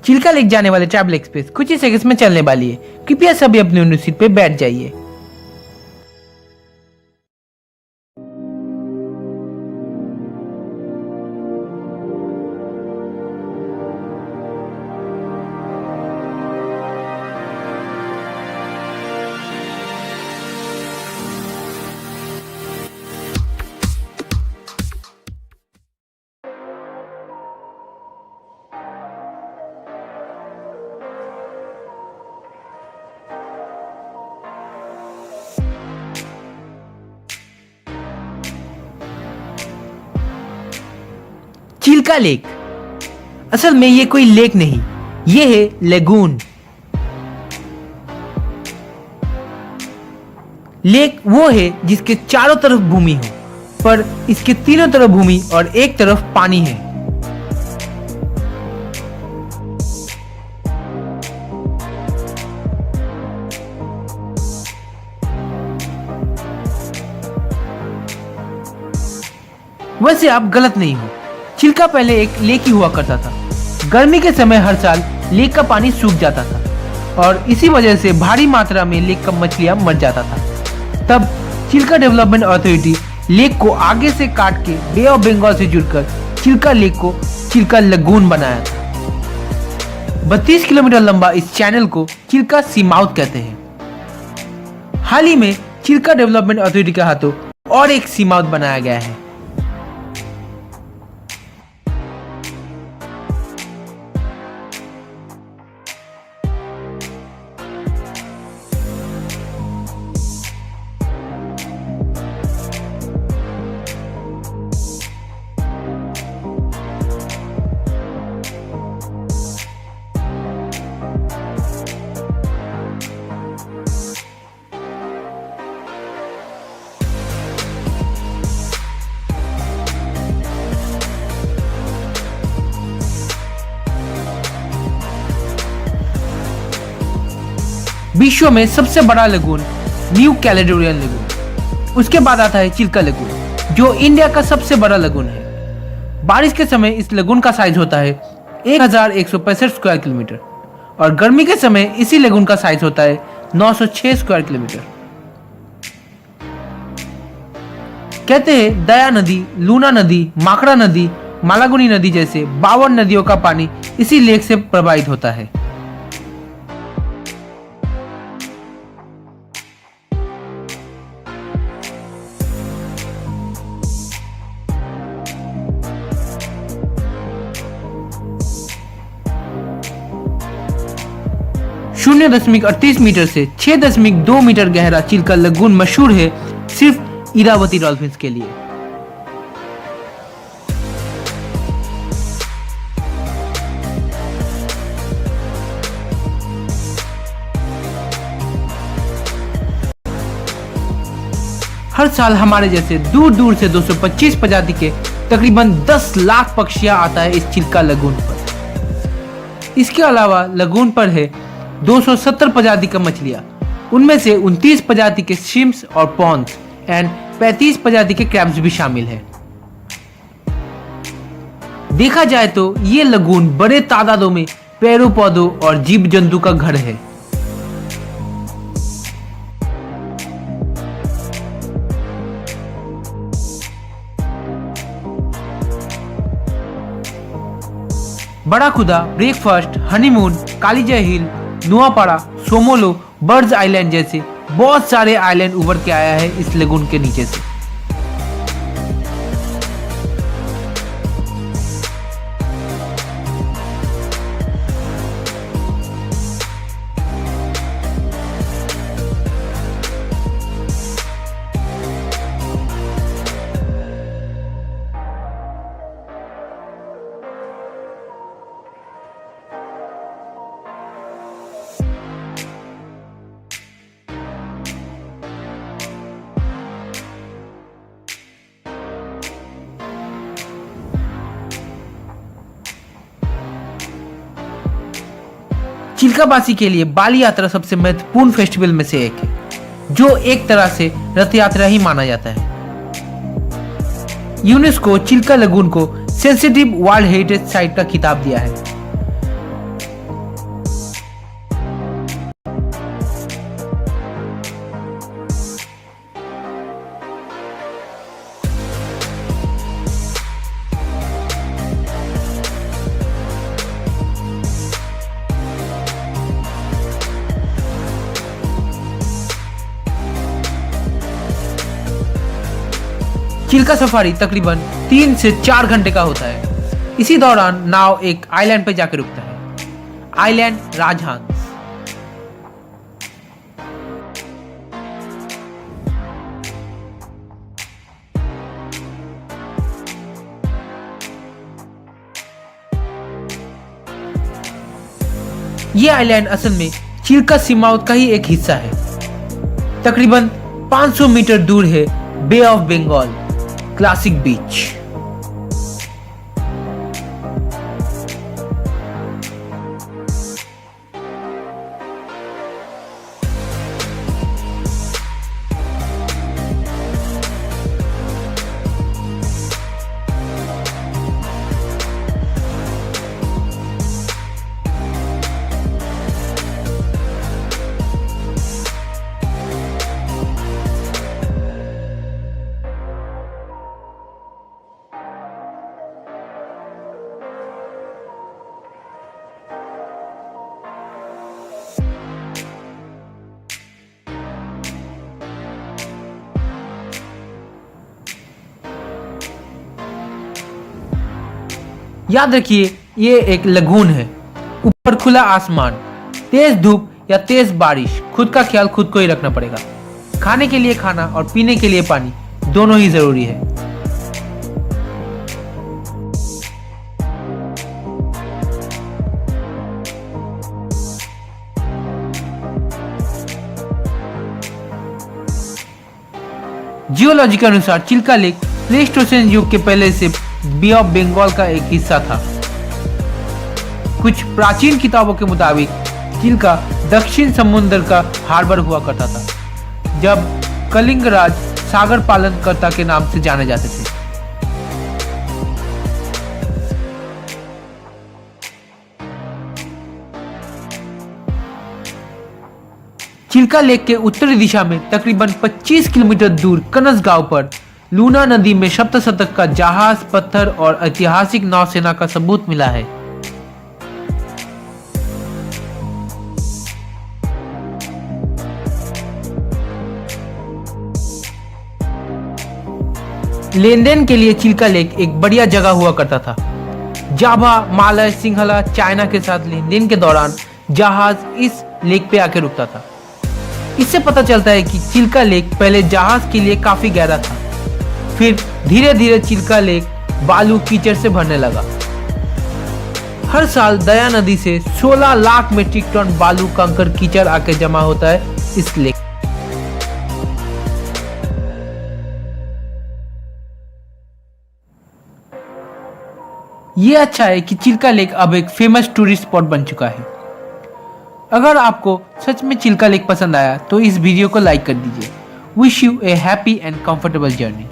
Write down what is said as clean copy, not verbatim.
Chilka lake जाने वाले travel express कुछ ही सेकंड्स में चलने वाली है। कृपया सभी अपनी उन्नत सीट पे बैठ जाइए। चिल्का लेक, असल में ये कोई लेक नहीं, ये है लेगून। लेक वो है जिसके चारों तरफ भूमि हो, पर इसके तीनों तरफ भूमि और एक तरफ पानी है। वैसे आप गलत नहीं हो, चिल्का पहले एक लेक ही हुआ करता था। गर्मी के समय हर साल लेक का पानी सूख जाता था और इसी वजह से भारी मात्रा में लेक का मछलियां मर जाता था। तब चिल्का डेवलपमेंट अथॉरिटी लेक को आगे से काट के बे ऑफ बंगाल से जुड़कर चिल्का लेक को चिल्का लगून बनाया था। 32 किलोमीटर लंबा इस चैनल को चिल्का सी माउथ कहते हैं। हाल ही में चिल्का डेवलपमेंट अथॉरिटी के हाथों और एक सी माउथ बनाया गया है। विश्व में सबसे बड़ा लगून न्यू कैलेडोनियन लगून, उसके बाद आता है चिल्का लगून जो इंडिया का सबसे बड़ा लगून है। बारिश के समय इस लगून का साइज होता है 1165 स्क्वायर किलोमीटर और गर्मी के समय इसी लगून का साइज होता है 906 स्क्वायर किलोमीटर। कहते हैं दया नदी, लूना नदी, माकड़ा नदी, मालागुनी नदी जैसे 52 नदियों का पानी इसी लेक से प्रवाहित होता है। शून्य 0.38 मीटर से 6.2 मीटर गहरा चिल्का लगून मशहूर है सिर्फ इरावती डॉल्फिन्स के लिए। हर साल हमारे जैसे दूर दूर से 225 प्रजाति के तकरीबन 10 लाख पक्षियां आता है इस चिल्का लगून पर। इसके अलावा लगून पर है 270 प्रजाति का मछलियां, उनमें से 29 प्रजाति के श्रिम्प्स और पॉन्स एंड 35 प्रजाति के क्रैब्स भी शामिल है। देखा जाए तो ये लगून बड़े तादादों में पेड़ों पौधों और जीव जंतु का घर है। बड़ा खुदा, ब्रेकफास्ट, हनीमून, कालीजय हिल, नुआपाड़ा, सोमोलो, बर्ड्स आइलैंड जैसे बहुत सारे आइलैंड उभर के आया है इस लगून के नीचे से। चिल्कावासी के लिए बाली यात्रा सबसे महत्वपूर्ण फेस्टिवल में से एक है, जो एक तरह से रथ यात्रा ही माना जाता है। यूनेस्को चिल्का लगून को सेंसिटिव वर्ल्ड हेरिटेज साइट का खिताब दिया है। चिल्का सफारी तकरीबन 3 से 4 घंटे का होता है। इसी दौरान नाव एक आइलैंड पर जाकर रुकता है, आइलैंड राजहंस। ये आइलैंड असल में चिल्का सीमाओं का ही एक हिस्सा है। तकरीबन 500 मीटर दूर है बे ऑफ बंगाल क्लासिक बीच। याद रखिए, ये एक लगून है। ऊपर खुला आसमान, तेज धूप या तेज बारिश, खुद का ख्याल खुद को ही रखना पड़ेगा। खाने के लिए खाना और पीने के लिए पानी दोनों ही जरूरी है। जियोलॉजी के अनुसार चिल्का लेक प्लेस्टोसीन युग के पहले से बे ऑफ बंगाल का एक हिस्सा था। कुछ प्राचीन किताबों के मुताबिक चिल्का दक्षिण समुद्र का हार्बर हुआ करता था, जब कलिंग राज सागर पालनकर्ता के नाम से जाने जाते थे। चिल्का लेक के उत्तरी दिशा में तकरीबन 25 किलोमीटर दूर कनस गांव पर लूना नदी में सप्त शतक का जहाज, पत्थर और ऐतिहासिक नौसेना का सबूत मिला है। लेन देन के लिए चिल्का लेक एक बढ़िया जगह हुआ करता था। जावा, मालय, सिंहला, चाइना के साथ लेन देन के दौरान जहाज इस लेक पे आके रुकता था। इससे पता चलता है कि चिल्का लेक पहले जहाज के लिए काफी गहरा था, फिर धीरे धीरे चिल्का लेक बालू कीचड़ से भरने लगा। हर साल दया नदी से 16 लाख मीट्रिक टन बालू, कंकड़, कीचड़ आके जमा होता है इस लेक। ये अच्छा है कि चिल्का लेक अब एक फेमस टूरिस्ट स्पॉट बन चुका है। अगर आपको सच में चिल्का लेक पसंद आया तो इस वीडियो को लाइक कर दीजिए। Wish U A happy and comfortable journey.